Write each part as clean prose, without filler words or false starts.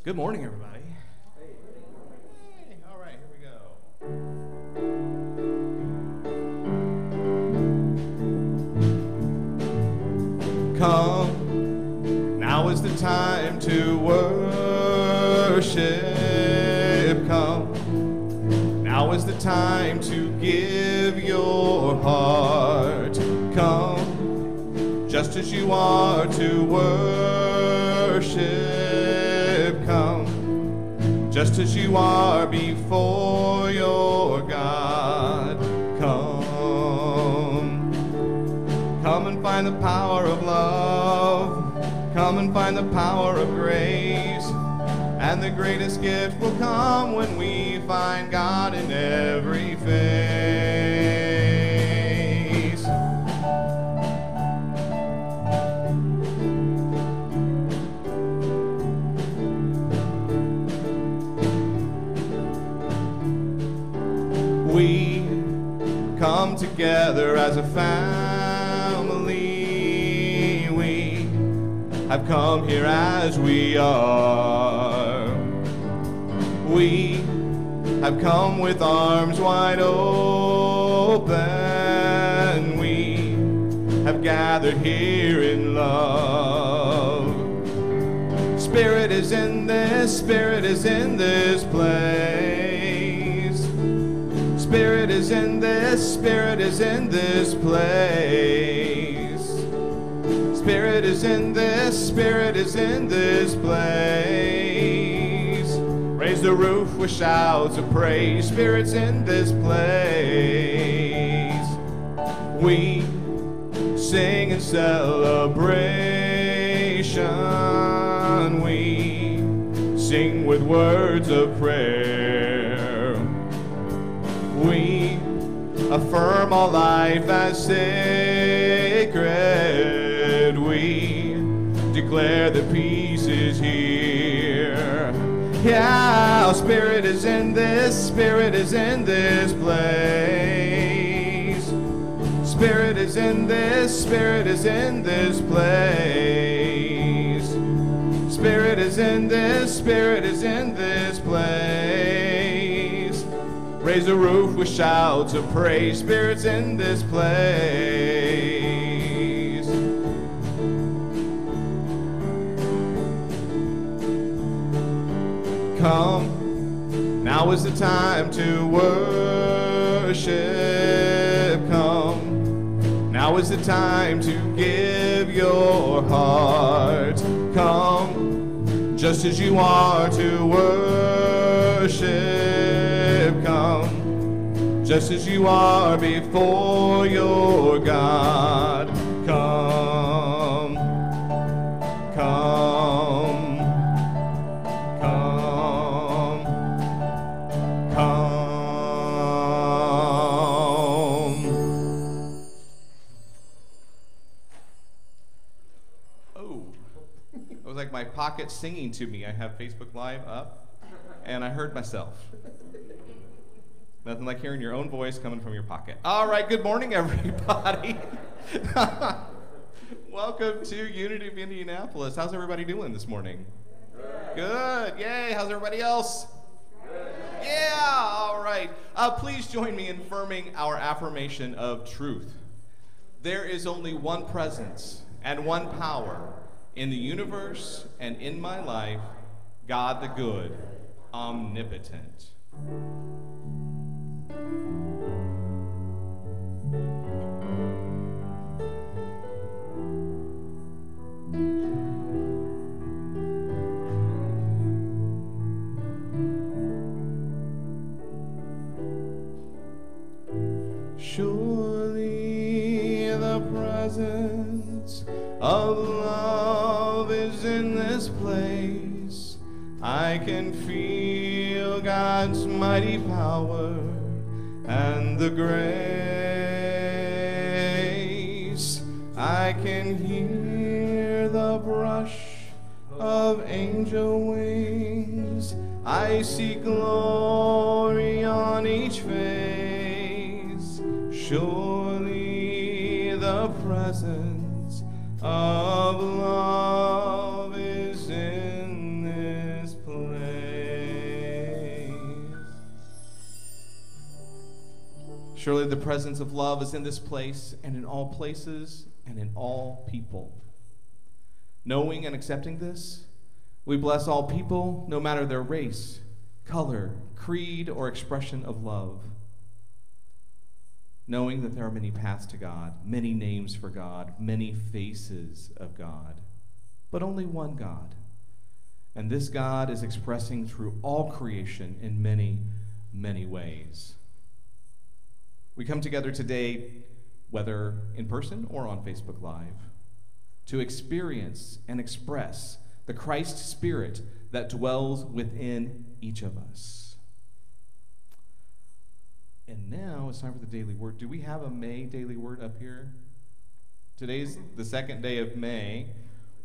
Good morning, everybody. Hey, all right, here we go. Come, now is the time to worship. Come, now is the time to give your heart. Come, just as you are to worship. Come, just as you are before your God. Come and find the power of love. Come and find the power of grace. And the greatest gift will come when we find God in every face. We come together as a family. We have come here as we are. We have come with arms wide open. We have gathered here in love. Spirit is in this, Spirit is in this place. Spirit is in this, Spirit is in this place. Spirit is in this, Spirit is in this place. Raise the roof with shouts of praise. Spirit's in this place. We sing in celebration. We sing with words of prayer. We affirm all life as sacred. We declare that peace is here. Yeah, Spirit is in this, Spirit is in this place. Spirit is in this, Spirit is in this place. Spirit is in this, Spirit is in this place. Raise the roof with shouts of praise. Spirit's in this place. Come, now is the time to worship. Come, now is the time to give your heart. Come, just as you are to worship. Come, just as you are before your God. Come, come, come, come. Oh, it was like my pocket singing to me. I have Facebook Live up, and I heard myself. Nothing like hearing your own voice coming from your pocket. All right, good morning, everybody. Welcome to Unity of Indianapolis. How's everybody doing this morning? Good. Yay. How's everybody else? Good. Yeah. All right. Please join me in affirming our affirmation of truth. There is only one presence and one power in the universe and in my life, God the good, omnipotent. Surely the presence of love is in this place. I can feel God's mighty power and the grace. I can hear the brush of angel wings. I see glory on each face. Surely the presence of love is in this place. Surely the presence of love is in this place and in all places and in all people. Knowing and accepting this, we bless all people, no matter their race, color, creed, or expression of love. Knowing that there are many paths to God, many names for God, many faces of God, but only one God. And this God is expressing through all creation in many, many ways. We come together today, whether in person or on Facebook Live, to experience and express the Christ Spirit that dwells within each of us. And now it's time for the daily word. Do we have a May daily word up here? Today's the second day of May.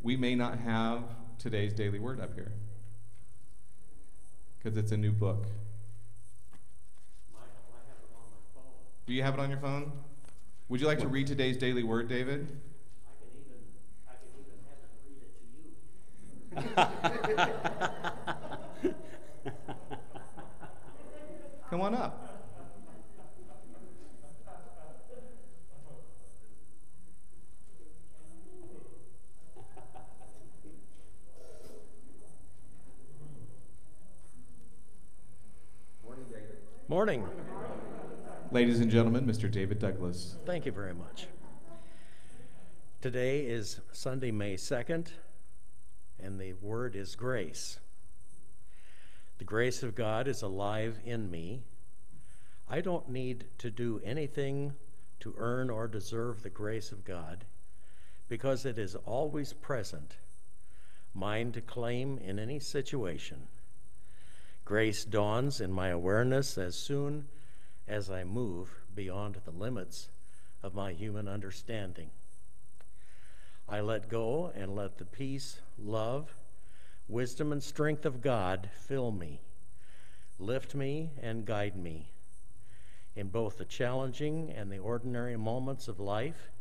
We may not have today's daily word up here because it's a new book. Do you have it on your phone? Would you like to read today's daily word, David? I can even have it read it to you. Come on up. Morning, David. Morning. Ladies and gentlemen, Mr. David Douglas. Thank you very much. Today is Sunday, May 2nd, and the word is grace. The grace of God is alive in me. I don't need to do anything to earn or deserve the grace of God because it is always present, mine to claim in any situation. Grace dawns in my awareness as soon as I move beyond the limits of my human understanding. I let go and let the peace, love, wisdom, and strength of God fill me, lift me, and guide me in both the challenging and the ordinary moments of life.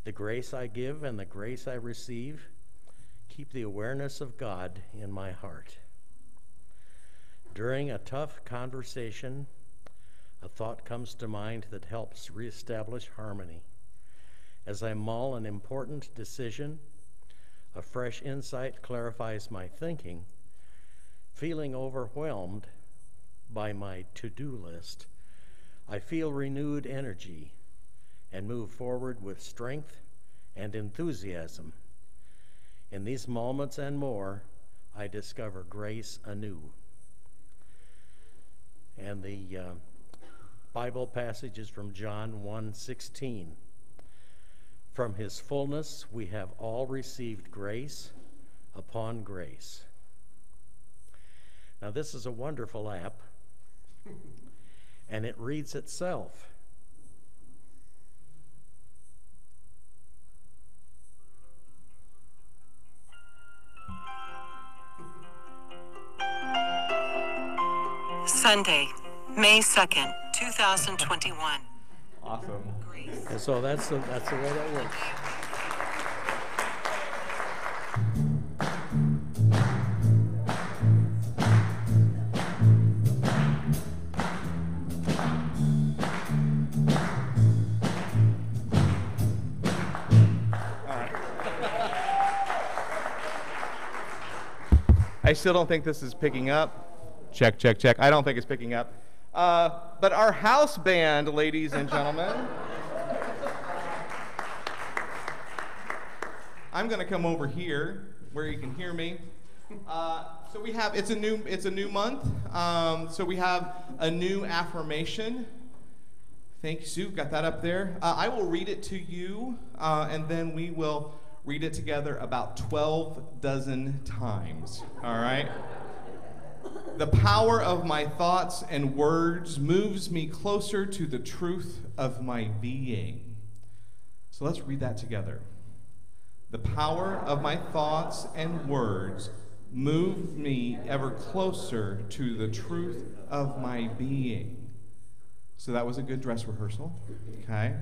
The grace I give and the grace I receive keep the awareness of God in my heart. During a tough conversation, a thought comes to mind that helps reestablish harmony. As I mull an important decision, a fresh insight clarifies my thinking. Feeling overwhelmed by my to-do list, I feel renewed energy and move forward with strength and enthusiasm. In these moments and more, I discover grace anew. And the Bible passage is from John 1:16. From his fullness we have all received grace upon grace. Now this is a wonderful app, and it reads itself. Sunday, May 2nd, 2021. Awesome. And so that's the way that works. I still don't think this is picking up. Check, check, check. I don't think it's picking up. But our house band, ladies and gentlemen. I'm going to come over here where you can hear me. So we have, it's a new month. So we have a new affirmation. Thank you, Sue. Got that up there. I will read it to you, and then we will read it together about 12 dozen times. All right? The power of my thoughts and words moves me closer to the truth of my being. So let's read that together. The power of my thoughts and words move me ever closer to the truth of my being. So that was a good dress rehearsal, okay?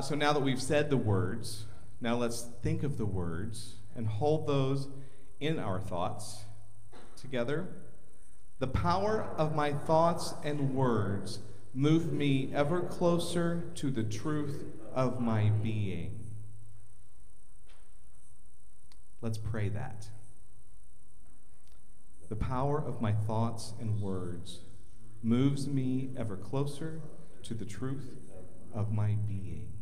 So now that we've said the words, now let's think of the words and hold those in our thoughts together. The power of my thoughts and words Move me ever closer to the truth of my being. Let's pray that. The power of my thoughts and words moves me ever closer to the truth of my being.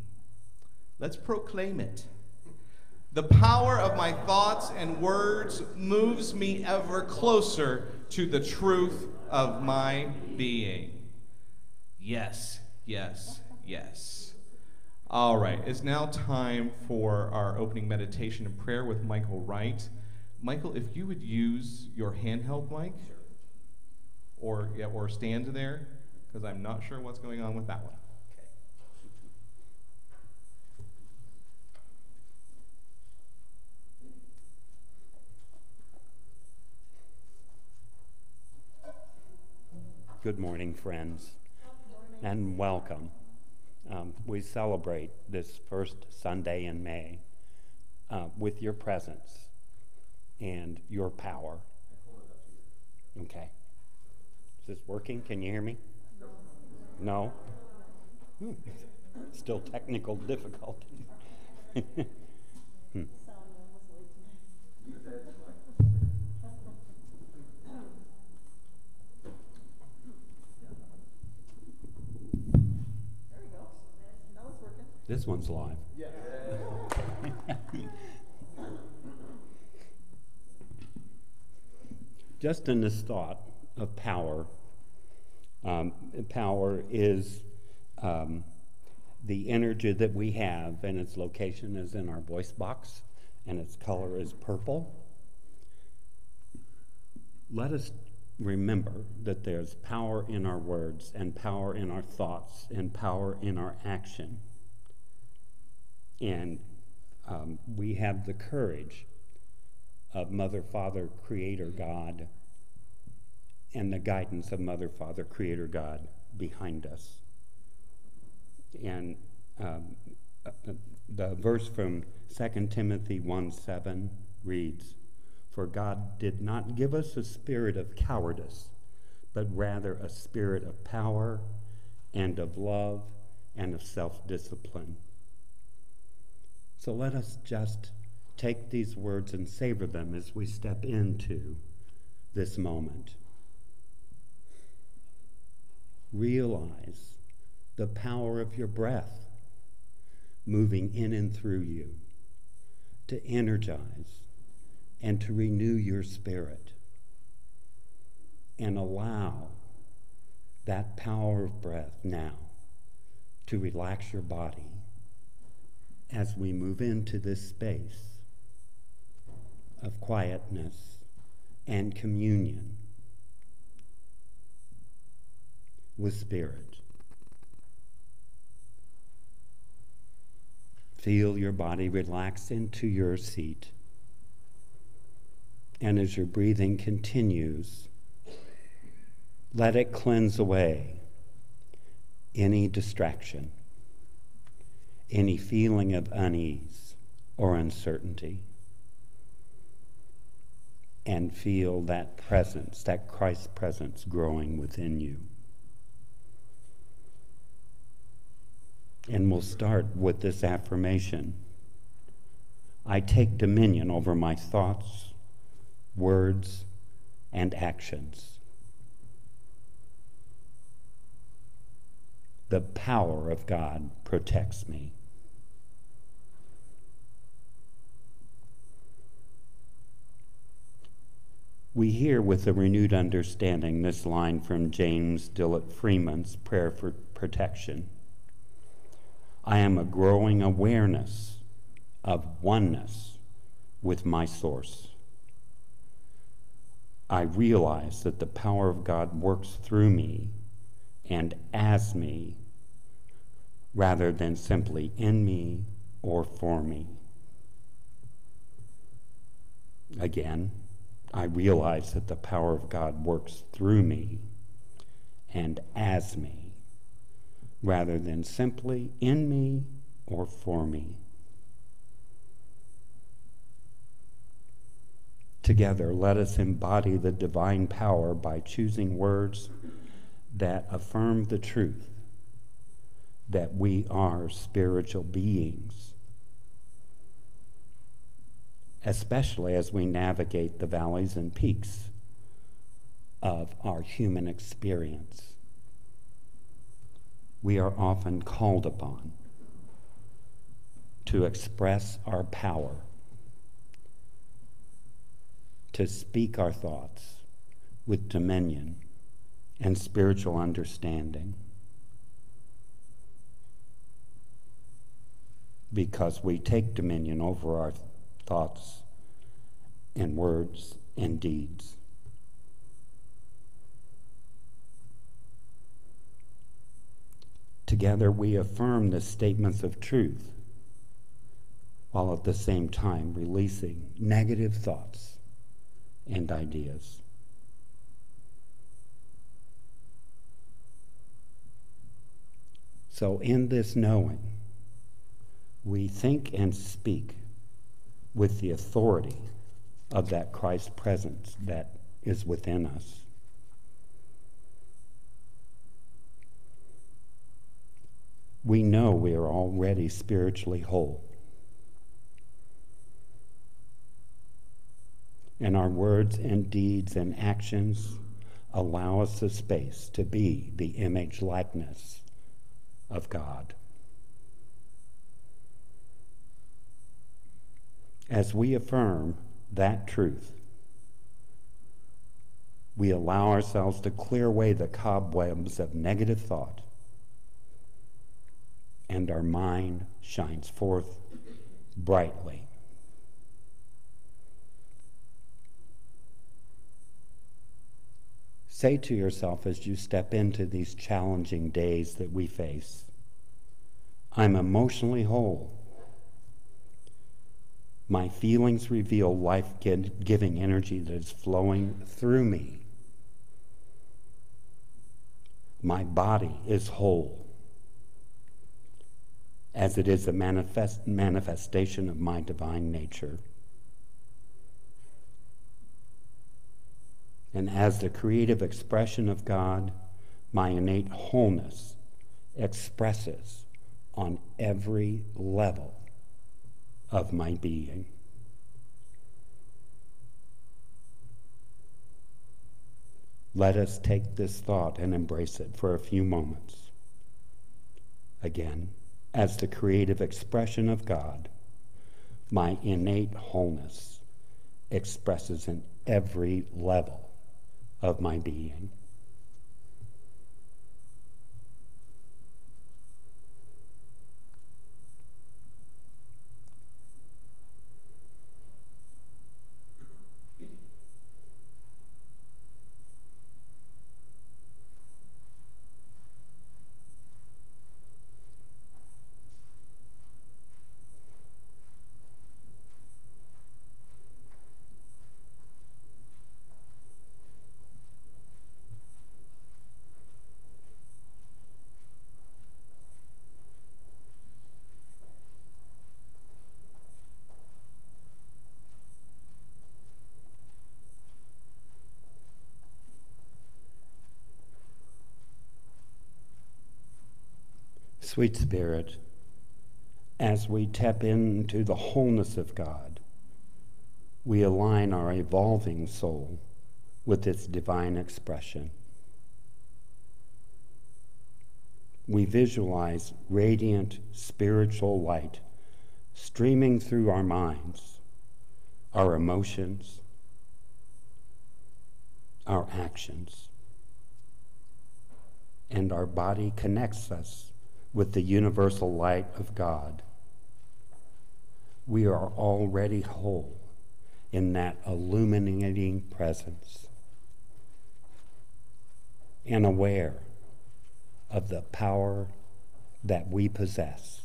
Let's proclaim it. The power of my thoughts and words moves me ever closer to the truth of my being. Yes, yes, yes. All right, it's now time for our opening meditation and prayer with Michael Wright. Michael, if you would use your handheld mic, or stand there, because I'm not sure what's going on with that one. Good morning, friends, and welcome. We celebrate this first Sunday in May with your presence and your power. Okay. Is this working? Can you hear me? No? Still technical difficulties. This one's live. Yeah. Just in this thought of power, power is the energy that we have, and its location is in our voice box, and its color is purple. Let us remember that there's power in our words, and power in our thoughts, and power in our action. And we have the courage of Mother, Father, Creator, God, and the guidance of Mother, Father, Creator, God behind us. And the verse from 2 Timothy 1:7 reads, "For God did not give us a spirit of cowardice, but rather a spirit of power and of love and of self-discipline." So let us just take these words and savor them as we step into this moment. Realize the power of your breath moving in and through you to energize and to renew your spirit. And allow that power of breath now to relax your body as we move into this space of quietness and communion with Spirit. Feel your body relax into your seat. And as your breathing continues, let it cleanse away any distraction, any feeling of unease or uncertainty, and feel that presence, that Christ presence growing within you. And we'll start with this affirmation. I take dominion over my thoughts, words, and actions. The power of God protects me. We hear with a renewed understanding this line from James Dillett Freeman's Prayer for Protection. I am a growing awareness of oneness with my source. I realize that the power of God works through me and as me, rather than simply in me or for me. Again, I realize that the power of God works through me and as me, rather than simply in me or for me. Together, let us embody the divine power by choosing words that affirm the truth that we are spiritual beings, especially as we navigate the valleys and peaks of our human experience. We are often called upon to express our power, to speak our thoughts with dominion and spiritual understanding, because we take dominion over our thoughts and words and deeds. Together we affirm the statements of truth, while at the same time releasing negative thoughts and ideas. So in this knowing, we think and speak with the authority of that Christ presence that is within us. We know we are already spiritually whole. And our words and deeds and actions allow us the space to be the image likeness of God. As we affirm that truth, we allow ourselves to clear away the cobwebs of negative thought, and our mind shines forth brightly. Say to yourself as you step into these challenging days that we face, I'm emotionally whole. My feelings reveal life-giving energy that is flowing through me. My body is whole, as it is a manifestation of my divine nature. And as the creative expression of God, my innate wholeness expresses on every level of my being. Let us take this thought and embrace it for a few moments. Again, as the creative expression of God, my innate wholeness expresses in every level of my being. Sweet Spirit, as we tap into the wholeness of God, we align our evolving soul with its divine expression. We visualize radiant spiritual light streaming through our minds, our emotions, our actions, and our body connects us with the universal light of God. We are already whole in that illuminating presence and aware of the power that we possess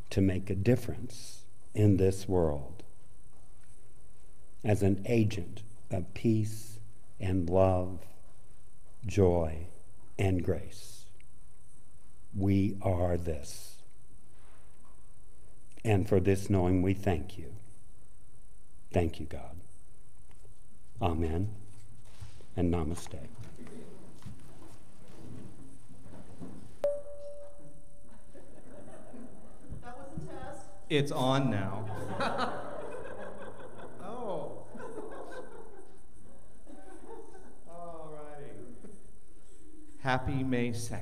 to make a difference in this world as an agent of peace and love, joy, and grace. We are this. And for this knowing, we thank you. Thank you, God. Amen and namaste. It's on now. Oh. All righty. Happy May 2nd.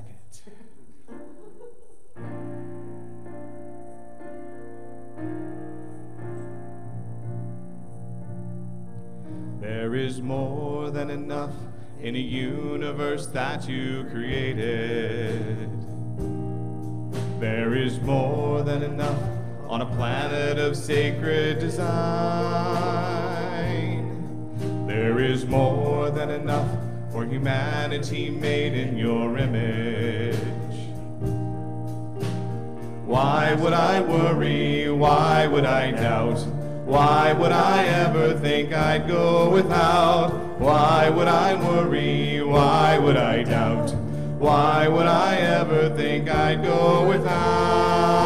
There is more than enough in a universe that you created. There is more than enough on a planet of sacred design. There is more than enough for humanity made in your image. Why would I worry? Why would I doubt? Why would I ever think I'd go without? Why would I worry? Why would I doubt? Why would I ever think I'd go without?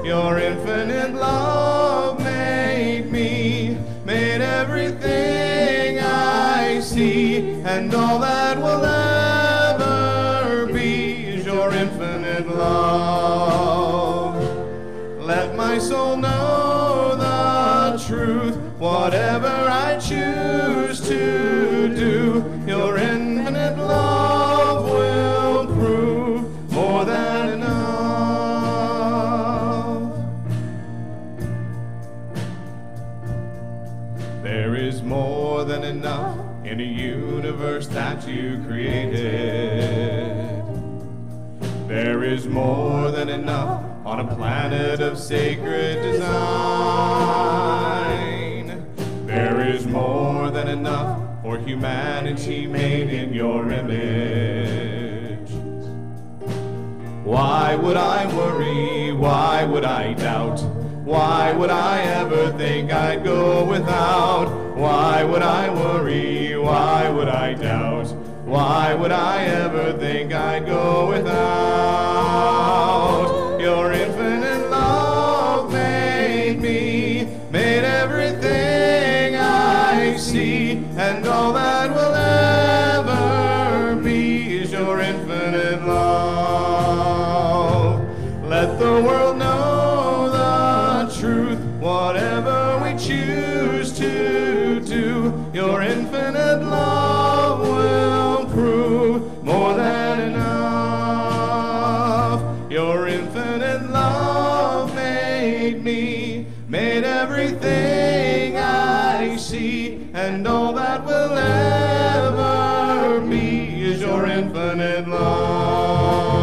Your infinite love made me, made everything I see, and all that will ever be is your infinite love. Let my soul know the truth, whatever I choose to do, your infinite love will prove more than enough. There is more than enough in a universe that you created. There is more than enough on a planet of sacred design. There is more than enough for humanity made in your image. Why would I worry? Why would I doubt? Why would I ever think I'd go without? Why would I worry? Why would I doubt? Why would I ever think I'd go without? Your infinite love made me, made everything I see, and all that will ever be is your infinite love. Let the world know the truth, whatever we choose to do, your infinite love will prove more than enough. Your infinite love made me, made everything I see, and all that will ever be is your infinite love.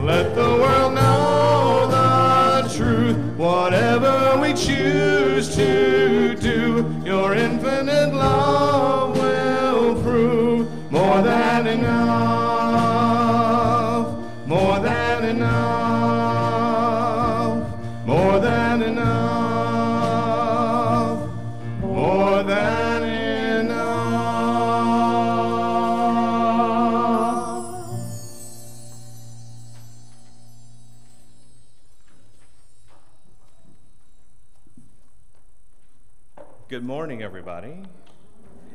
Let the world know the truth, whatever we choose to do, your infinite love will prove more than enough, more than enough, more than enough, more than enough. Good morning, everybody.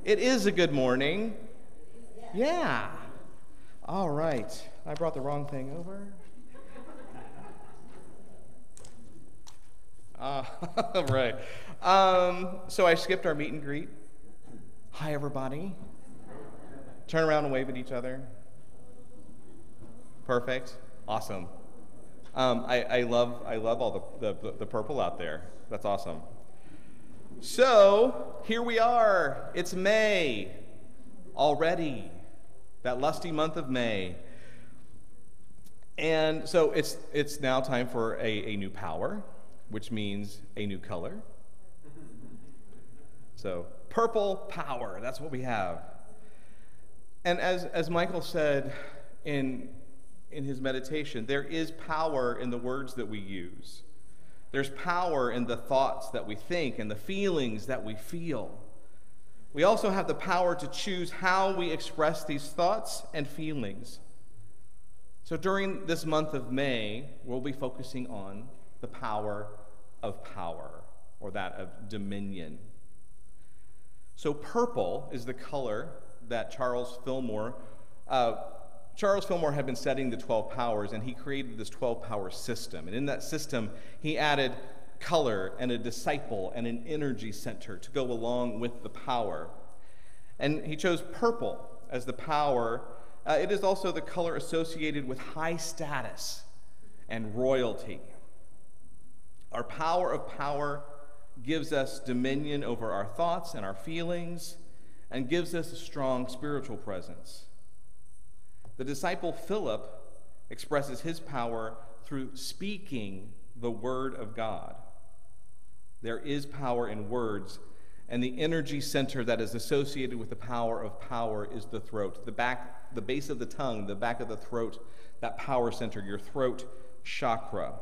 It is a good morning. Yeah. All right. I brought the wrong thing over. Right. So I skipped our meet and greet. Hi, everybody. Turn around and wave at each other. Perfect. Awesome. I love all the purple out there. That's awesome. So here we are. It's May already. That lusty month of May. And so it's now time for a new power, which means a new color. So purple power, that's what we have. And as Michael said in his meditation, there is power in the words that we use. There's power in the thoughts that we think and the feelings that we feel. We also have the power to choose how we express these thoughts and feelings. So during this month of May, we'll be focusing on the power, or that of dominion. So purple is the color that Charles Fillmore Charles Fillmore had been studying the 12 powers, and he created this 12-power system. And in that system, he added color and a disciple and an energy center to go along with the power. And he chose purple as the power. It is also the color associated with high status and royalty. Our power of power gives us dominion over our thoughts and our feelings and gives us a strong spiritual presence. The disciple Philip expresses his power through speaking the word of God. There is power in words, and the energy center that is associated with the power of power is the throat. The base of the tongue, the back of the throat, that power center, your throat chakra.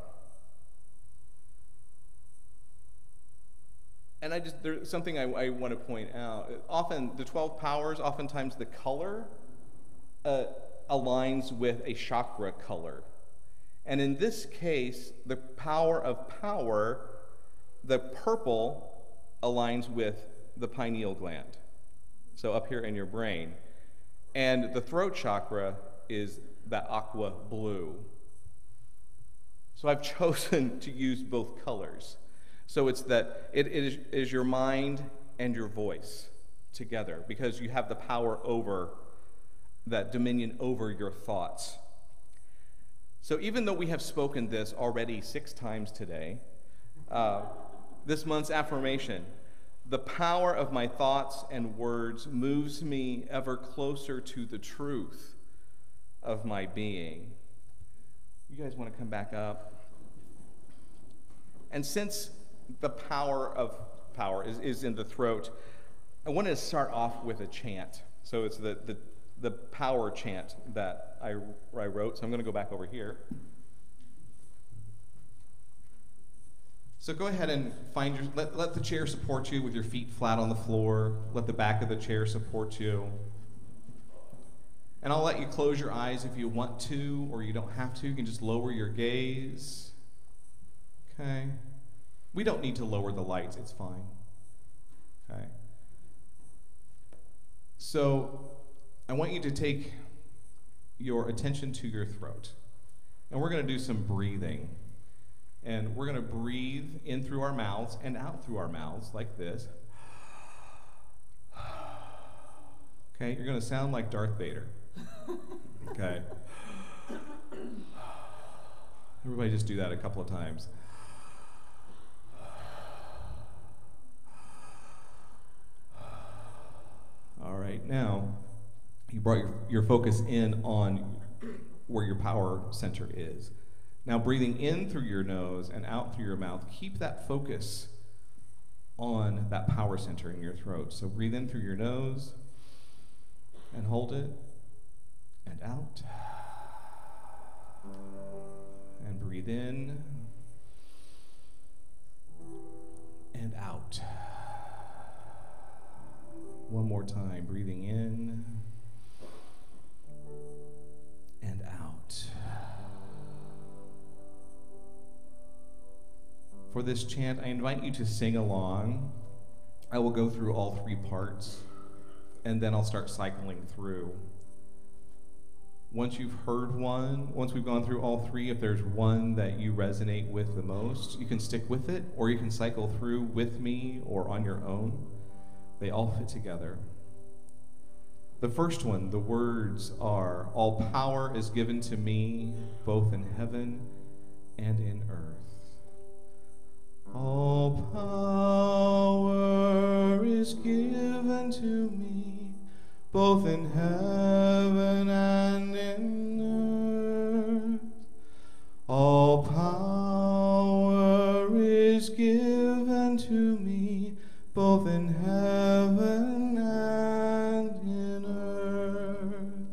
And there's something I want to point out. Often, the 12 powers, oftentimes the color aligns with a chakra color. And in this case, the power of power, the purple, aligns with the pineal gland. So up here in your brain. And the throat chakra is that aqua blue. So I've chosen to use both colors. So it's that it is your mind and your voice together, because you have the power over that dominion over your thoughts. So even though we have spoken this already 6 times today, this month's affirmation, the power of my thoughts and words moves me ever closer to the truth of my being. You guys want to come back up? And since the power of power is in the throat, I wanted to start off with a chant. So it's the power chant that I wrote. So I'm going to go back over here. So go ahead and find let the chair support you with your feet flat on the floor. Let the back of the chair support you. And I'll let you close your eyes if you want to, or you don't have to. You can just lower your gaze. Okay. We don't need to lower the lights. It's fine. Okay. So I want you to take your attention to your throat. And we're going to do some breathing. And we're going to breathe in through our mouths and out through our mouths like this. Okay, you're going to sound like Darth Vader. Okay. Everybody just do that a couple of times. All right, now you brought your focus in on where your power center is. Now breathing in through your nose and out through your mouth, keep that focus on that power center in your throat. So breathe in through your nose and hold it, and out. And breathe in and out. One more time, breathing in and out. For this chant, I invite you to sing along. I will go through all 3 parts, and then I'll start cycling through. Once you've heard one, once we've gone through all 3, if there's one that you resonate with the most, you can stick with it, or you can cycle through with me or on your own. They all fit together. The first one, the words are, all power is given to me, both in heaven and in earth. All power is given to me, both in heaven and in earth. All power is given to me, both in heaven and in earth.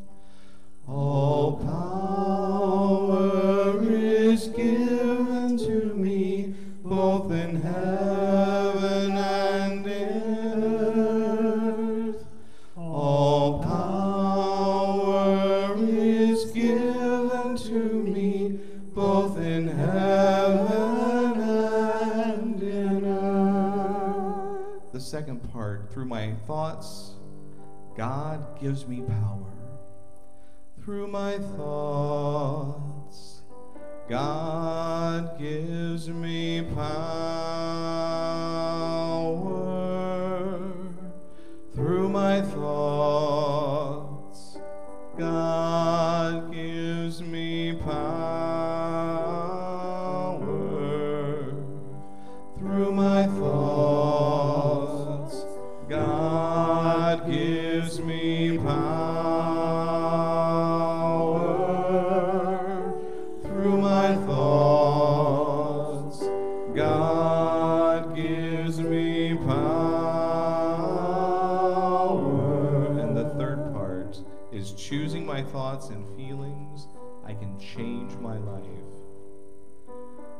All power is given to me, both in heaven and in earth. All power is given to me, both in heaven and in earth. The second part, through my thoughts, God gives me power. through my thoughts. God gives me power through my thoughts. God gives me power through my thoughts. God gives me power through my thoughts. God gives me power. And the third part is choosing my thoughts and feelings. I can change my life.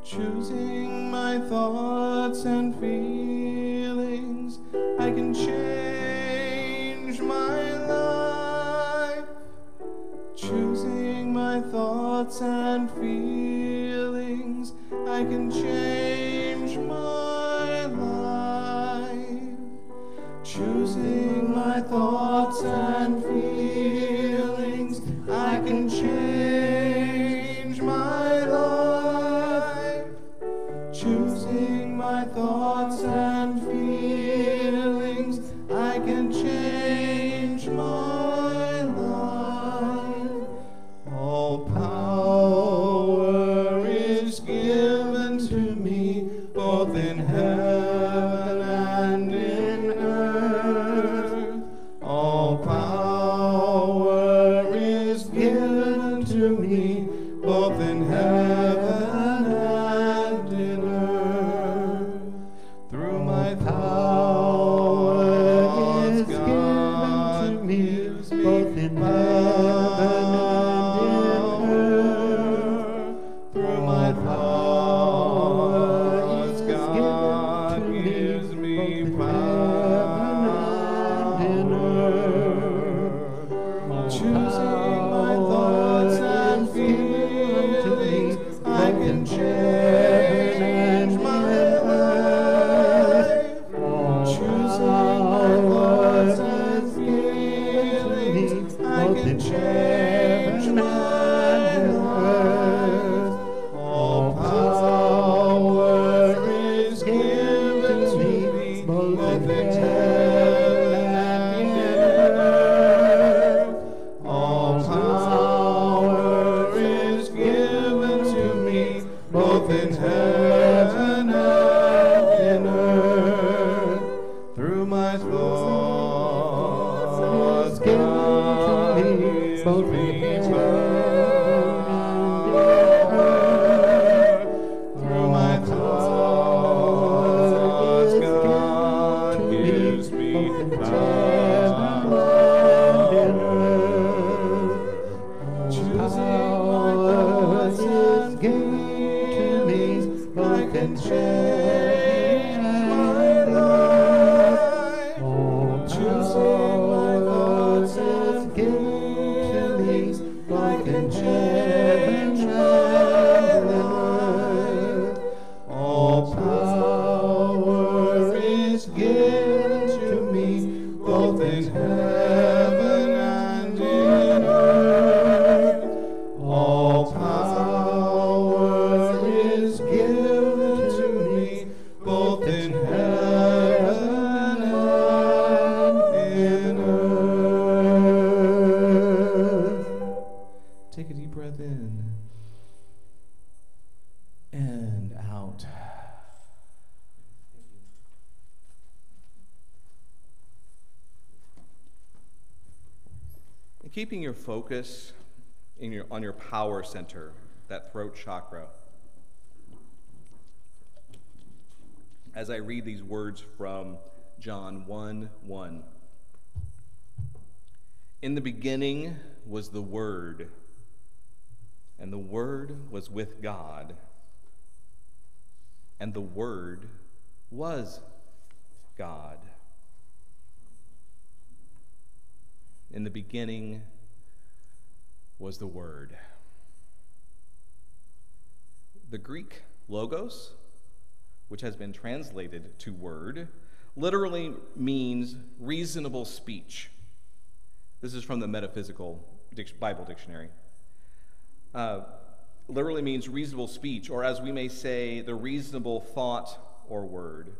Choosing my thoughts and feelings, I can change my life. Choosing my thoughts and feelings, I can change my life. Choosing my thoughts and feelings, I can change my life. Choosing my thoughts and feelings, I can change my life. All power is given to me, both in heaven and in earth. All power is given to me, both in heaven and in earth. Through my power is given to me, both in heaven and in earth. Through my thoughts, God gives me power and earth. Choosing my thoughts and feelings, I can change my life. Choosing my thoughts and feelings, I can change my life. All power is given to me, both in heaven and in earth. All power is given to me, both in heaven and in earth. Through my thoughts, God gives me power. Through my thoughts, God gives me power. Choosing my thoughts and feelings, I can change my life. Choosing my thoughts and feelings, I can change my life. All power is given to me, both in heaven and in earth. All power is given to me, both in heaven and in earth. Take a deep breath in and out. And keeping your focus on your power center, that throat chakra. As I read these words from John 1:1. In the beginning was the Word, and the Word was with God, and the Word was God. In the beginning was the Word. The Greek logos, which has been translated to word, literally means reasonable speech. This is from the metaphysical Bible dictionary. Literally means reasonable speech, or as we may say, the reasonable thought or word.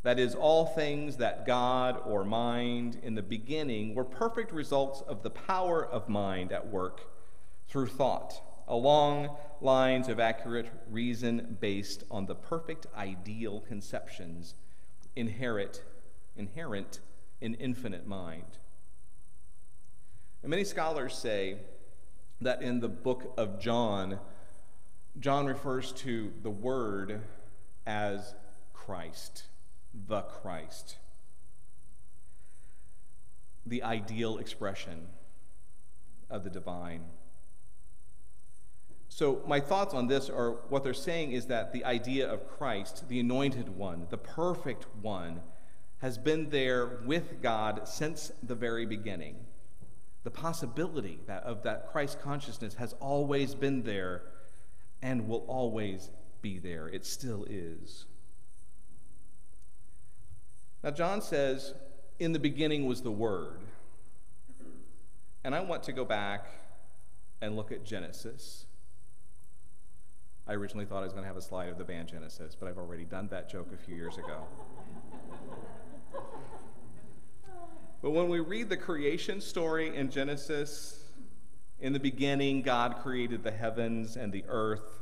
That is, all things that God or mind in the beginning were perfect results of the power of mind at work through thought, along lines of accurate reason based on the perfect ideal conceptions inherent in infinite mind. And many scholars say that in the book of John, John refers to the Word as Christ, the Christ, the ideal expression of the divine. So my thoughts on this are, what they're saying is that the idea of Christ, the anointed one, the perfect one, has been there with God since the very beginning. The possibility of that Christ consciousness has always been there and will always be there. It still is. Now, John says, in the beginning was the Word. And I want to go back and look at Genesis. I originally thought I was going to have a slide of the band Genesis, but I've already done that joke a few years ago. But when we read the creation story in Genesis, in the beginning, God created the heavens and the earth.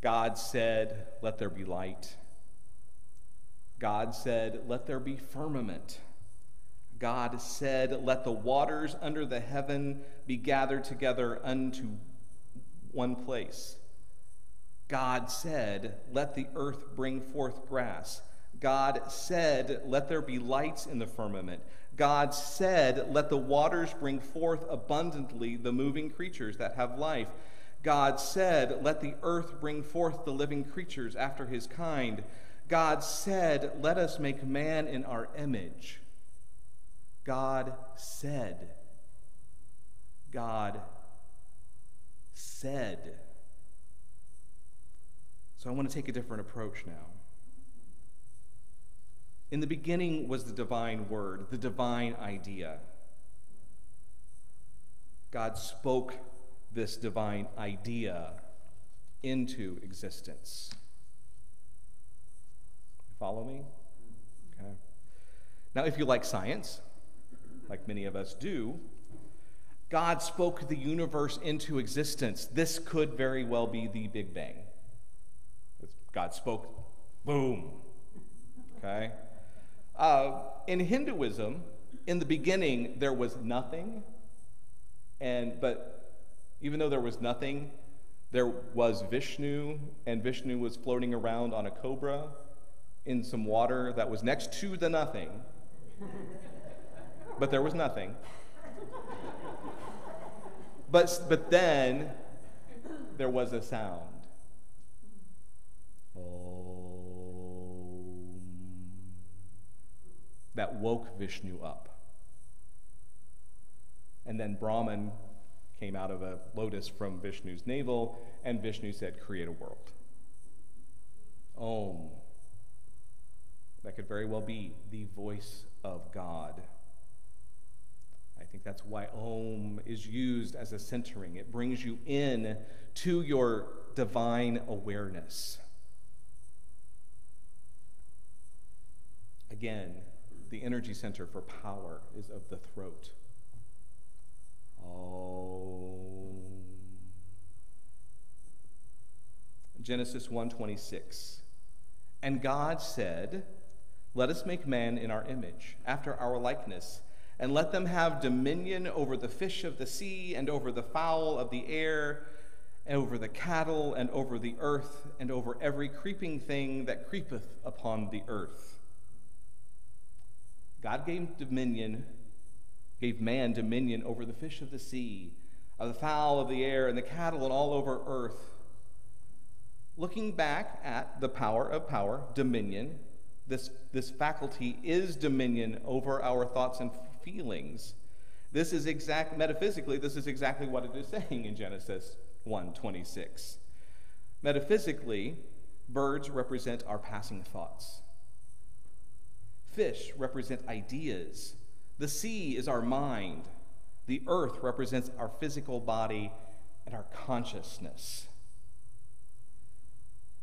God said, "Let there be light." God said, "Let there be firmament." God said, "Let the waters under the heaven be gathered together unto one place." God said, "Let the earth bring forth grass." God said, "Let there be lights in the firmament." God said, "Let the waters bring forth abundantly the moving creatures that have life." God said, "Let the earth bring forth the living creatures after his kind." God said, "Let us make man in our image." God said. God said. So I want to take a different approach now. In the beginning was the divine word, the divine idea. God spoke this divine idea into existence. Follow me? Okay. Now, if you like science, like many of us do, God spoke the universe into existence. This could very well be the Big Bang. God spoke, boom. Okay? In Hinduism, in the beginning, there was nothing, but even though there was nothing, there was Vishnu, and Vishnu was floating around on a cobra in some water that was next to the nothing, but there was nothing. But then there was a sound. That woke Vishnu up. And then Brahman came out of a lotus from Vishnu's navel, and Vishnu said, "Create a world." Om. That could very well be the voice of God. I think that's why Om is used as a centering. It brings you in to your divine awareness. Again, the energy center for power is of the throat. Om. Genesis 1:26. And God said, "Let us make man in our image, after our likeness, and let them have dominion over the fish of the sea, and over the fowl of the air, and over the cattle, and over the earth, and over every creeping thing that creepeth upon the earth." God gave man dominion over the fish of the sea, of the fowl of the air, and the cattle, and all over earth. Looking back at the power of power, dominion, this faculty is dominion over our thoughts and feelings. Metaphysically, this is exactly what it is saying in Genesis 1:26. Metaphysically, birds represent our passing thoughts. Fish represent ideas. The sea is our mind. The earth represents our physical body and our consciousness.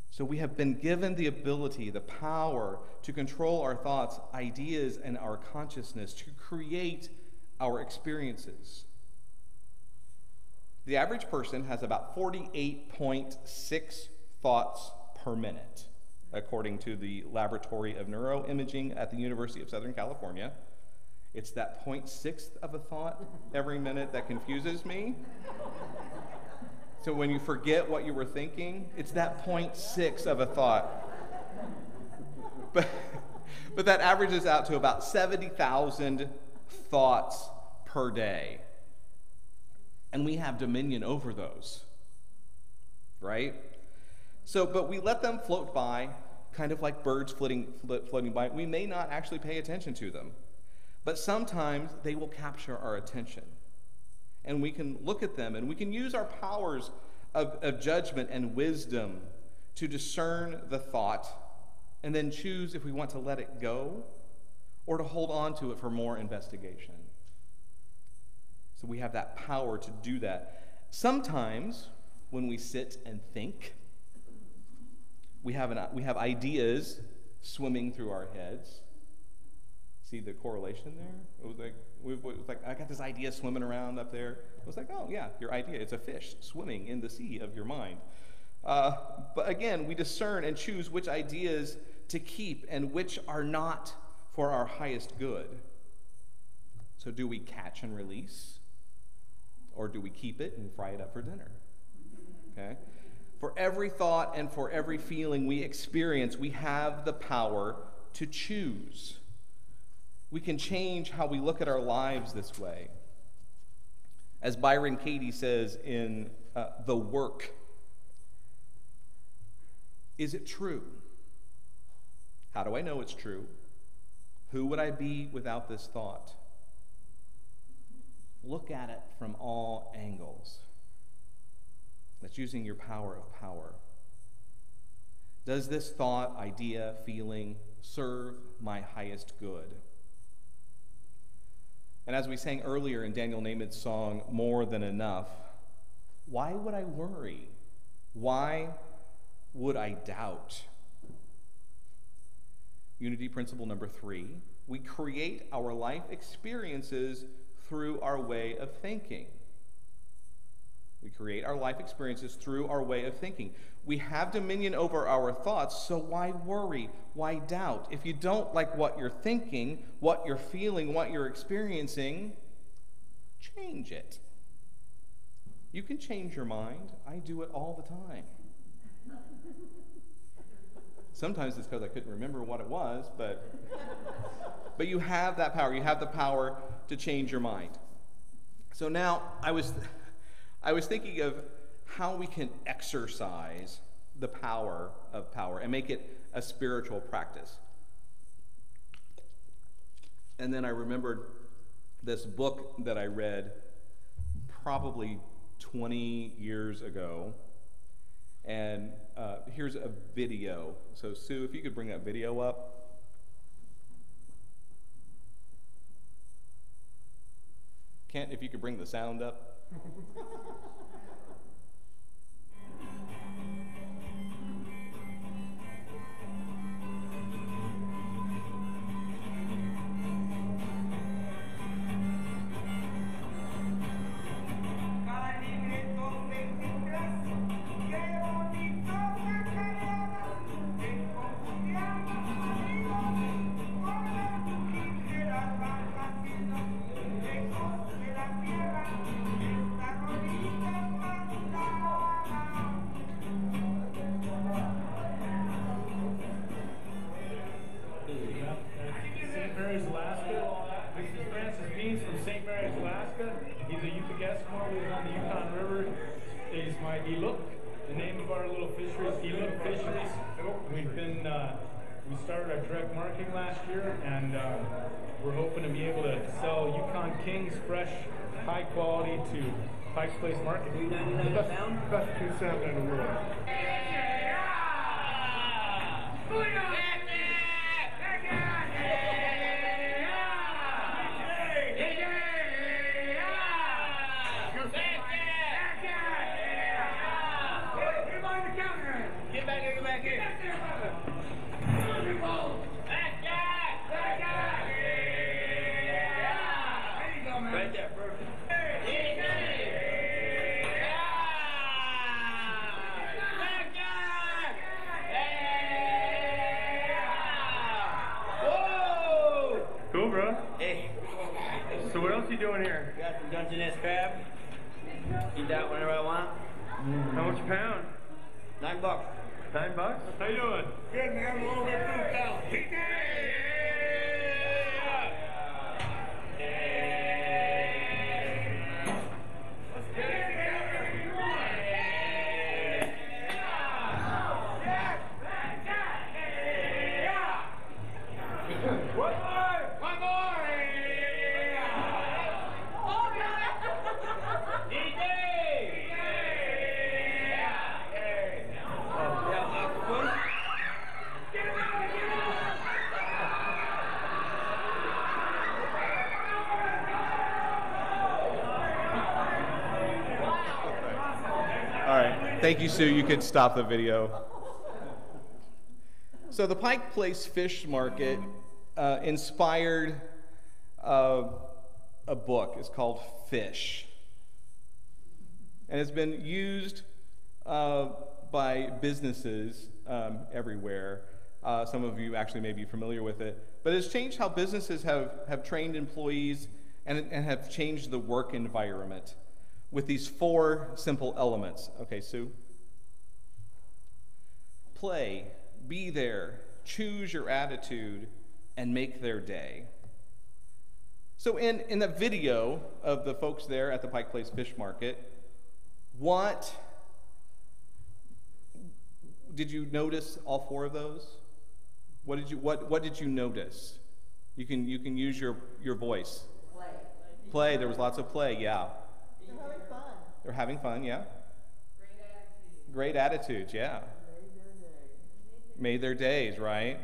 So we have been given the ability, the power to control our thoughts, ideas, and our consciousness, to create our experiences. The average person has about 48.6 thoughts per minute, according to the Laboratory of Neuroimaging at the University of Southern California. It's that 0.6 of a thought every minute that confuses me. So when you forget what you were thinking, it's that 0.6 of a thought. But that averages out to about 70,000 thoughts per day. And we have dominion over those, right? So, but we let them float by, kind of like birds floating by. We may not actually pay attention to them, but sometimes they will capture our attention. And we can look at them, and we can use our powers of judgment and wisdom to discern the thought, and then choose if we want to let it go or to hold on to it for more investigation. So we have that power to do that. Sometimes when we sit and think, we have ideas swimming through our heads. See the correlation there? It was like I got this idea swimming around up there. I was like, oh yeah, your idea. It's a fish swimming in the sea of your mind. But again, we discern and choose which ideas to keep and which are not for our highest good. So do we catch and release? Or do we keep it and fry it up for dinner? Okay? For every thought and for every feeling we experience, we have the power to choose. We can change how we look at our lives this way. As Byron Katie says in The Work, is it true? How do I know it's true? Who would I be without this thought? Look at it from all angles. That's using your power of power. Does this thought, idea, feeling serve my highest good? And as we sang earlier in Daniel Namath's song, More Than Enough, why would I worry? Why would I doubt? Unity principle number 3, we create our life experiences through our way of thinking. We create our life experiences through our way of thinking. We have dominion over our thoughts, so why worry? Why doubt? If you don't like what you're thinking, what you're feeling, what you're experiencing, change it. You can change your mind. I do it all the time. Sometimes it's because I couldn't remember what it was, but you have that power. You have the power to change your mind. So now I was thinking of how we can exercise the power of power and make it a spiritual practice. And then I remembered this book that I read probably 20 years ago. And here's a video. So Sue, if you could bring that video up. Kent, if you could bring the sound up. We started our direct marketing last year, and we're hoping to be able to sell Yukon Kings fresh, high quality to Pike's Place Market. Best tooth salmon in the world. bro. Hey, So what else you doing here? got some Dungeness crab. Eat that whenever I want. How much a pound? $9. $9? How you doing? Good, man. I'm a little bit through town. All right. Thank you, Sue. You can stop the video. So the Pike Place Fish Market inspired a book. It's called Fish. And it's been used by businesses everywhere. Some of you actually may be familiar with it. But it's changed how businesses have trained employees and have changed the work environment with these 4 simple elements. Okay, Sue? Play, be there, choose your attitude, and make their day. So in the video of the folks there at the Pike Place Fish Market, what did you notice? All 4 of those? What did you notice? You can use your voice. Play. There was lots of play. Yeah. They're having fun. Yeah. Great attitudes. Yeah. Made their days, right?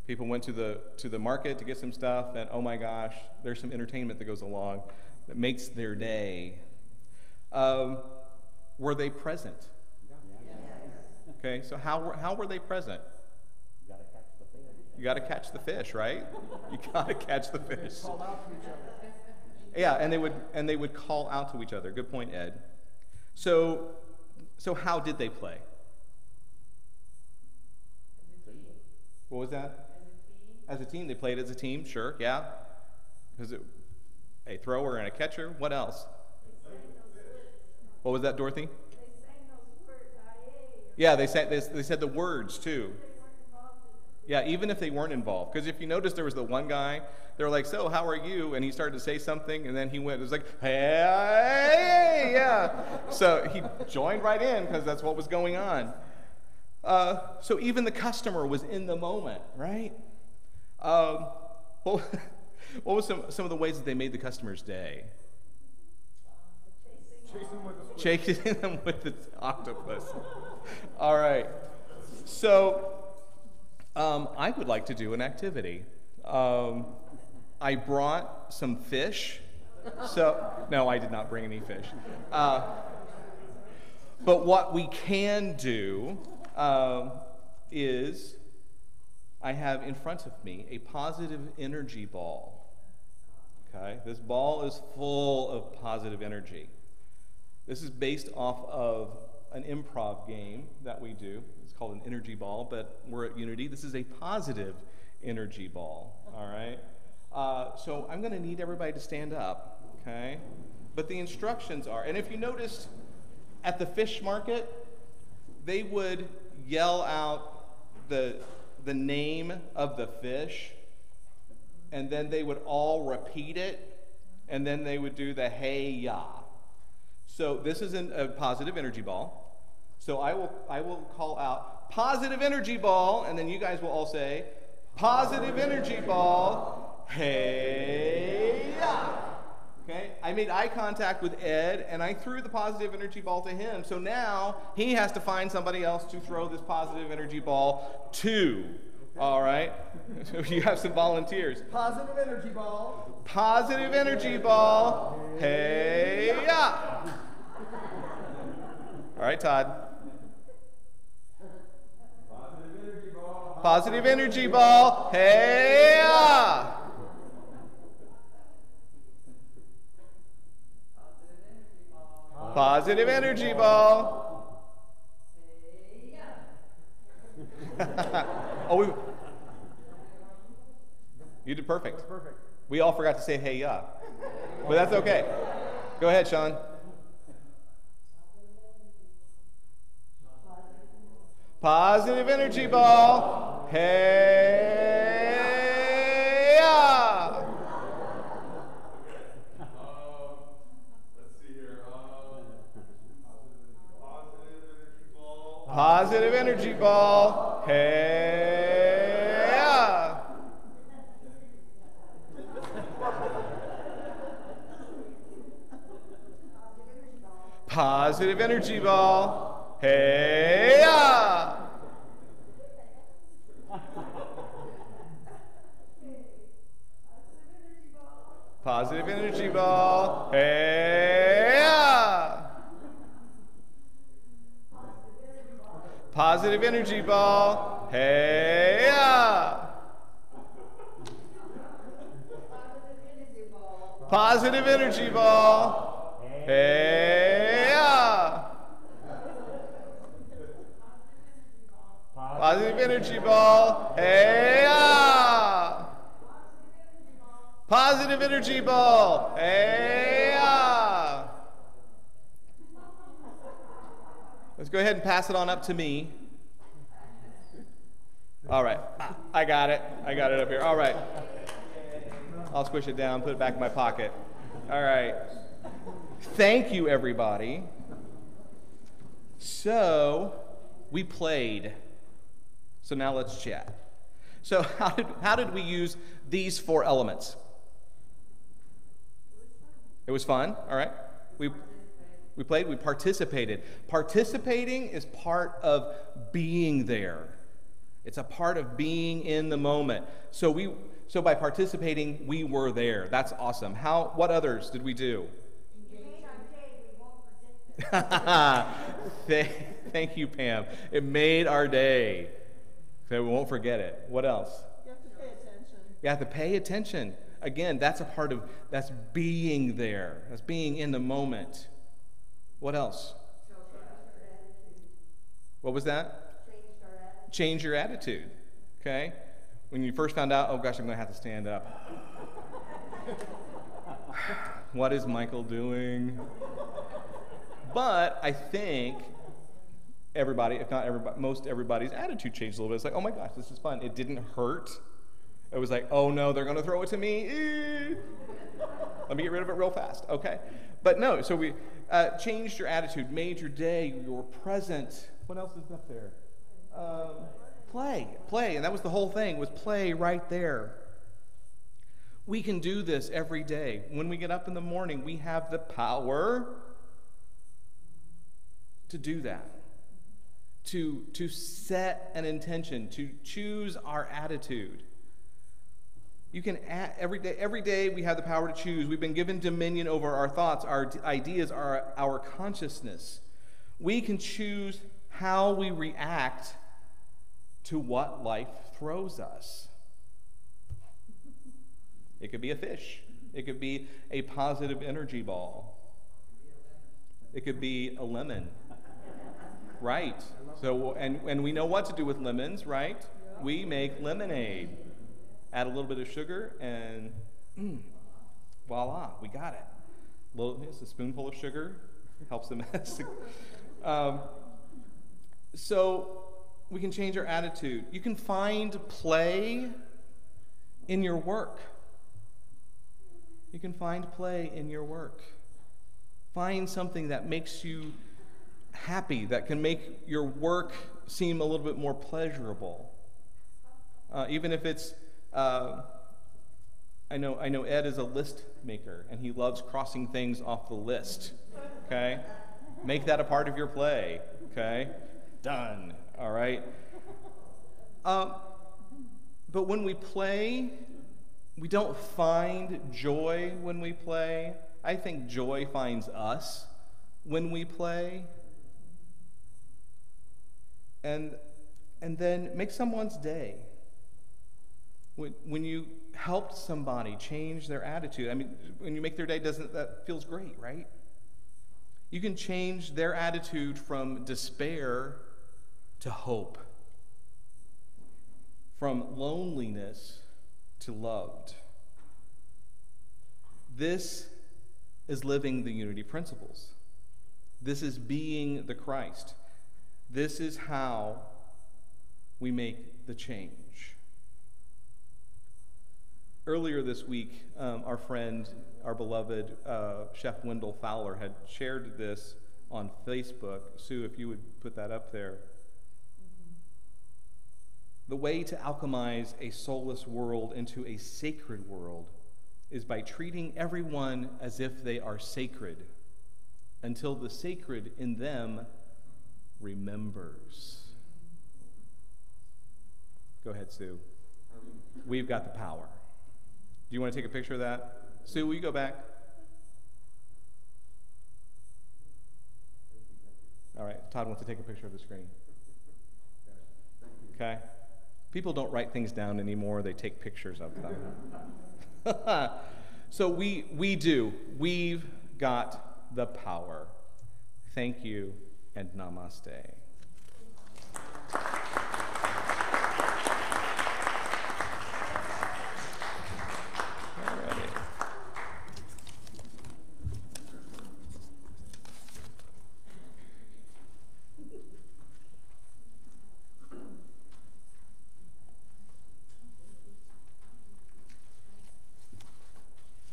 People went to the market to get some stuff, and oh my gosh, there's some entertainment that goes along that makes their day. Were they present? Okay, so how were they present? You got to catch the fish, right? You got to catch the fish. Yeah, and they would call out to each other. Good point, Ed. So how did they play? What was that? As a team. They played as a team, sure, yeah. Because a thrower and a catcher. What else? What was that, Dorothy? Yeah, they said the words too. Yeah, even if they weren't involved. Because if you notice, there was the one guy, they were like, so how are you? And he started to say something, and then he went, it was like, hey, yeah. So he joined right in, because that's what was going on. So even the customer was in the moment, right? What was some of the ways that they made the customer's day? Chasing them with the octopus. All right. So I would like to do an activity. I brought some fish. No, I did not bring any fish. But what we can do is I have in front of me a positive energy ball. Okay, this ball is full of positive energy. This is based off of an improv game that we do. It's called an energy ball, but we're at Unity. This is a positive energy ball, all right? So I'm going to need everybody to stand up, okay? But the instructions are, and if you noticed at the fish market, they would yell out the name of the fish, and then they would all repeat it, and then they would do the hey-ya. So this is a positive energy ball. So I will call out positive energy ball, and then you guys will all say positive energy ball, hey-ya. Okay? I made eye contact with Ed, and I threw the positive energy ball to him. So now he has to find somebody else to throw this positive energy ball to. All right? So you have some volunteers. Positive energy ball. Positive energy ball. Hey-ya. All right, Todd. Positive energy ball. Hey-ya. Positive energy ball. Oh, you did perfect. We all forgot to say hey ya. But that's okay. Go ahead, Sean. Positive energy ball. Hey ya. Let's see here. Positive energy ball. Hey ya. Positive energy ball. Hey ya. Positive energy ball. Hey ya. Positive energy ball. Hey ya. Positive energy ball. Hey ya. Positive energy ball. Hey ya. Positive energy ball. Hey ya. Let's go ahead and pass it on up to me. All right. I got it. I got it up here. All right. I'll squish it down, put it back in my pocket. All right. Thank you, everybody. So, we played. So now let's chat. So how did we use these 4 elements? It was fun. All right. We played, we participated. Participating is part of being there. It's a part of being in the moment. So by participating, we were there. That's awesome. What others did we do? Thank you, Pam. It made our day. So we won't forget it. What else? You have to pay attention. You have to pay attention. Again, that's being there. That's being in the moment. What else? What was that? Change your attitude. Okay? When you first found out, oh gosh, I'm going to have to stand up. What is Michael doing? But I think everybody, if not everybody, most everybody's attitude changed a little bit. It's like, oh my gosh, this is fun. It didn't hurt. It was like, oh no, they're going to throw it to me. Let me get rid of it real fast. Okay. But no, so we changed your attitude, made your day, you were present. What else is up there? Play. And that was the whole thing, was play right there. We can do this every day. When we get up in the morning, we have the power to do that. To set an intention, to choose our attitude. You can every day we have the power to choose. We've been given dominion over our thoughts, our ideas, our consciousness. We can choose how we react to what life throws us. It could be a fish. It could be a positive energy ball. It could be a lemon. Right. So, and we know what to do with lemons, right? We make lemonade. Add a little bit of sugar, and voila, we got it. It's a spoonful of sugar. Helps the mess. So we can change our attitude. You can find play in your work. You can find play in your work. Find something that makes you happy, that can make your work seem a little bit more pleasurable. Even if it's, I know Ed is a list maker, and he loves crossing things off the list, okay? Make that a part of your play, okay? Done, all right? But when we play, we don't find joy when we play. I think joy finds us when we play. And then make someone's day. When you helped somebody change their attitude, I mean, when you make their day, that feels great, right? You can change their attitude from despair to hope, from loneliness to loved. This is living the unity principles. This is being the Christ. This is how we make the change. Earlier this week, our friend, our beloved Chef Wendell Fowler had shared this on Facebook. Sue, if you would put that up there. The way to alchemize a soulless world into a sacred world is by treating everyone as if they are sacred, until the sacred in them remembers. Go ahead, Sue. We've got the power. Do you want to take a picture of that? Sue, will you go back? All right, Todd wants to take a picture of the screen. Okay? People don't write things down anymore, they take pictures of them. So we do. We've got the power. Thank you, and namaste.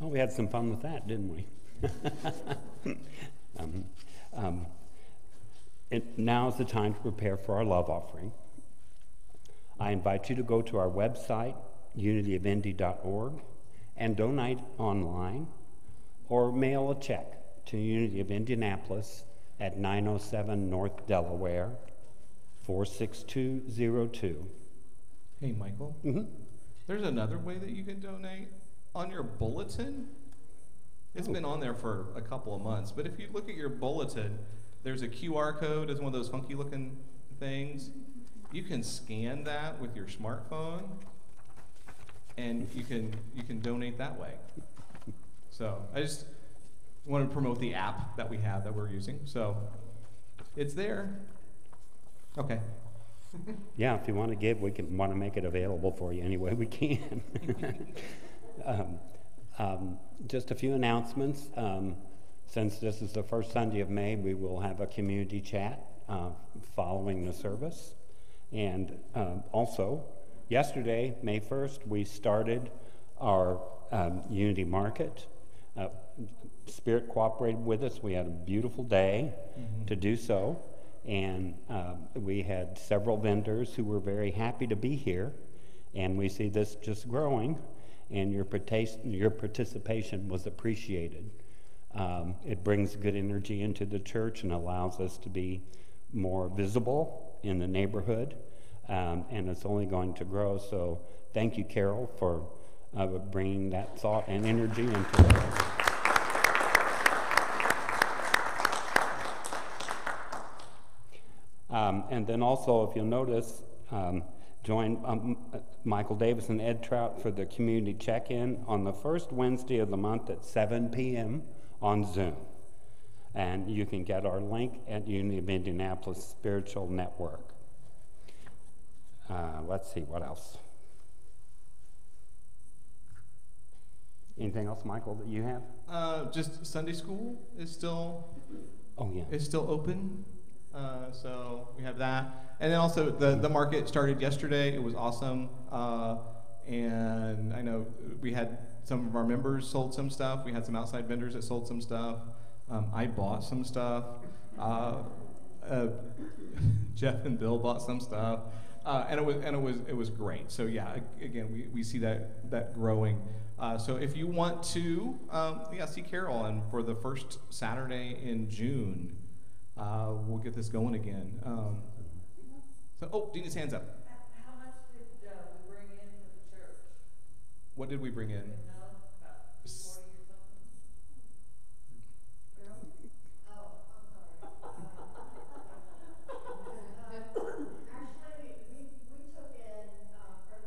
Well, we had some fun with that, didn't we? Now is the time to prepare for our love offering. I invite you to go to our website, unityofindy.org, and donate online, or mail a check to Unity of Indianapolis at 907 North Delaware, 46202. Hey, Michael. There's another way that you can donate. On your bulletin, it's been on there for a couple of months, but if you look at your bulletin, there's a QR code. It's one of those funky looking things. You can scan that with your smartphone, and you can donate that way. So I just want to promote the app that we have that we're using. So it's there. Okay. Yeah, if you want to give, we want to make it available for you any way we can. Just a few announcements. Since this is the first Sunday of May, we will have a community chat following the service. And also, yesterday, May 1st, we started our Unity Market. Spirit cooperated with us. We had a beautiful day to do so. And we had several vendors who were very happy to be here. And we see this just growing. And your participation was appreciated. It brings good energy into the church and allows us to be more visible in the neighborhood, and it's only going to grow. So thank you, Carol, for bringing that thought and energy into it. And then also, if you'll notice, join Michael Davis and Ed Trout for the community check-in on the first Wednesday of the month at 7 p.m. on Zoom. And you can get our link at Unity of Indianapolis Spiritual Network. Let's see, what else? Anything else, Michael, that you have? Just Sunday school is still open. So we have that. And then also the market started yesterday. It was awesome. And I know we had some of our members sold some stuff. We had some outside vendors that sold some stuff. I bought some stuff. Jeff and Bill bought some stuff. And it was great. So yeah, again, we see that growing. So if you want to, see Carol, and for the first Saturday in June, we'll get this going again. Dina's hands up. How much did we bring in for the church? What did we bring in? About 40 or something? Carol? Oh, I'm sorry. Actually, we took in,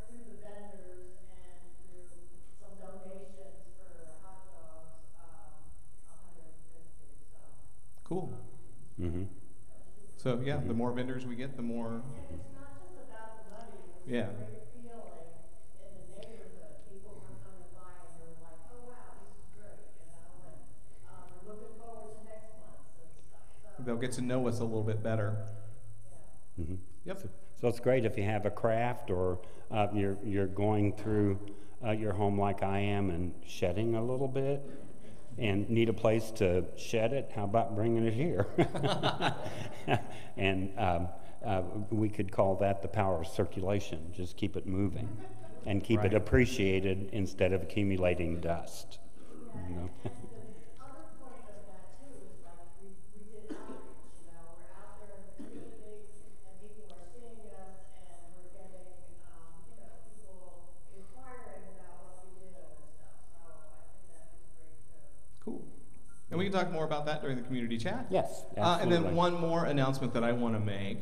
through the vendors and through some donations for hot dogs, 150. Cool. So yeah, the more vendors we get, the more. And it's not just about the money. It's a great feeling in the neighborhood. People were coming by and they were like, "Oh wow, this is great." they'll get to know us a little bit better. Mm-hmm. Yep. So it's great if you have a craft, or you're going through your home like I am and shedding a little bit and need a place to shed it. How about bringing it here? And we could call that the power of circulation. Just keep it moving and keep it appreciated instead of accumulating dust. You know? Cool. And we can talk more about that during the community chat. Yes, and absolutely. then one more announcement that I want to make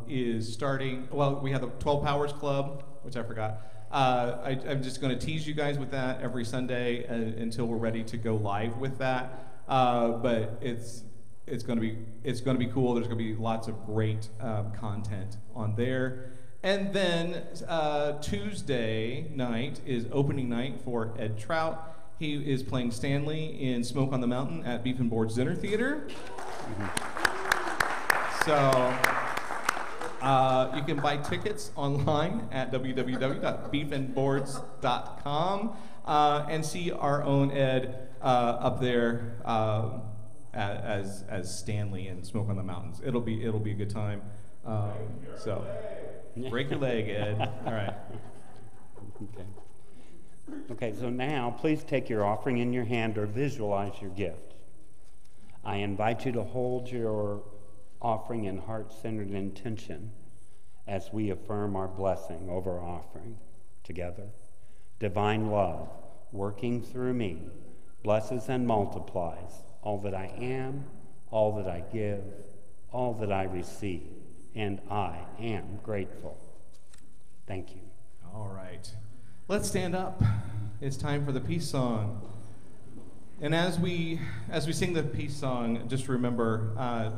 is starting, well, we have the 12 Powers Club, which I forgot. I'm just going to tease you guys with that every Sunday until we're ready to go live with that. But it's going to be cool. There's going to be lots of great content on there. And then Tuesday night is opening night for Ed Trout. He is playing Stanley in Smoke on the Mountain at Beef and Boards Dinner Theater. So you can buy tickets online at www.beefandboards.com and see our own Ed up there as Stanley in Smoke on the Mountains. It'll be a good time. So break your leg, Ed. All right. Okay. Okay, so now please take your offering in your hand or visualize your gift. I invite you to hold your offering in heart-centered intention as we affirm our blessing over our offering together. Divine love, working through me, blesses and multiplies all that I am, all that I give, all that I receive, and I am grateful. Thank you. All right. Let's stand up. It's time for the peace song. And as we sing the peace song, just remember, I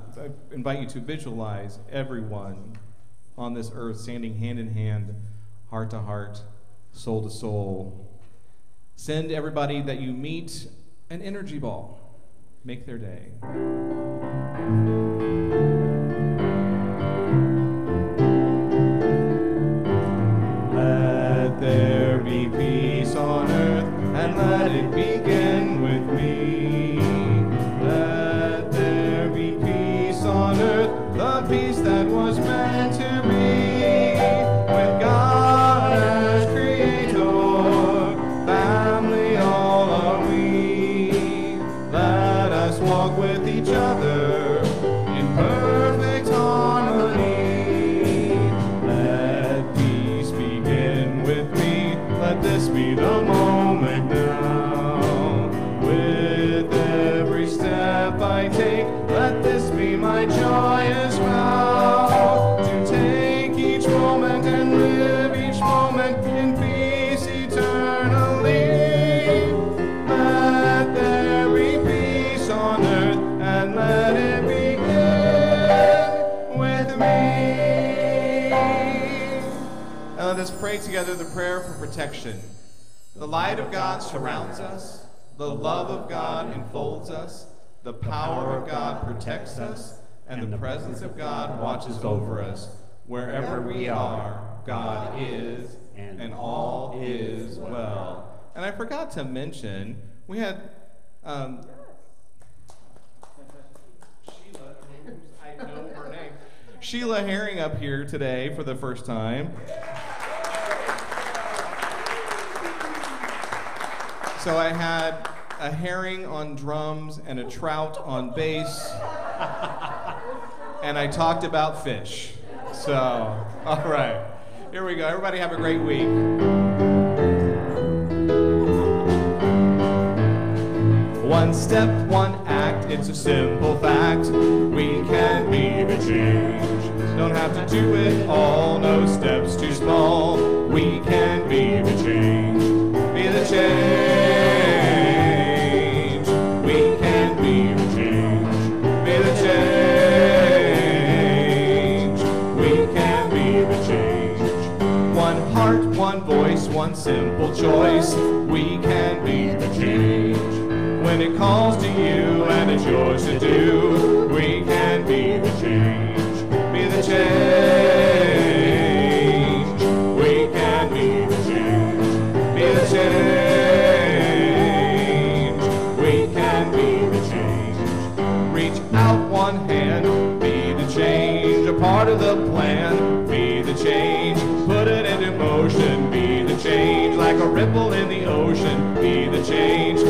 invite you to visualize everyone on this earth standing hand in hand, heart to heart, soul to soul. Send everybody that you meet an energy ball. Make their day. Let there be peace on earth, and let it begin with me. Let there be peace on earth, the peace that was meant to be. With God as creator, family all are we. Let us walk with each other in perfect harmony. Let peace begin with me. Let this be the moment now. With every step I take, let this be my joyous vow. To take each moment and live each moment in peace eternally. Let there be peace on earth, and let it begin with me. Now let us pray together the prayer for protection. The light of God surrounds us. The love of God enfolds us. The power of God protects us. And the presence of God watches over us. Wherever we are, God is, and all is well. And I forgot to mention, we had Sheila, I know her name, Sheila Herring up here today for the first time. So I had a herring on drums and a trout on bass, and I talked about fish. So, all right, here we go. Everybody have a great week. One step, one act, it's a simple fact. We can be the change. Don't have to do it all, no steps too small. We can be the change. Be the change. We can be the change. Be the change. We can be the change. One heart, one voice, one simple choice. We can be the change. When it calls to you and it's yours to do, we We can be the change. Be the change. We can be the change. Be the change. We can be the change. Reach out one hand. Be the change. A part of the plan. Be the change. Put it into motion. Be the change. Like a ripple in the ocean. Be the change.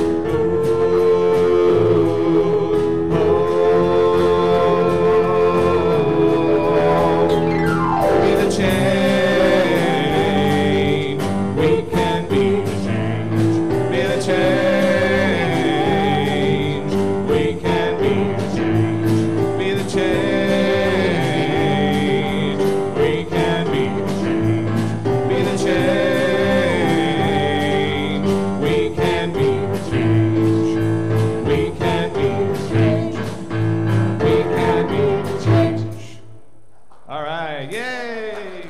Change. We can be the change. Be the change. We can be the change. Be the change. We can be the change. Be the change. We can be the change. We can be the change. We can be the change. All right, yay!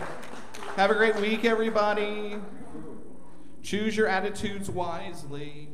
Have a great week, everybody. Choose your attitudes wisely.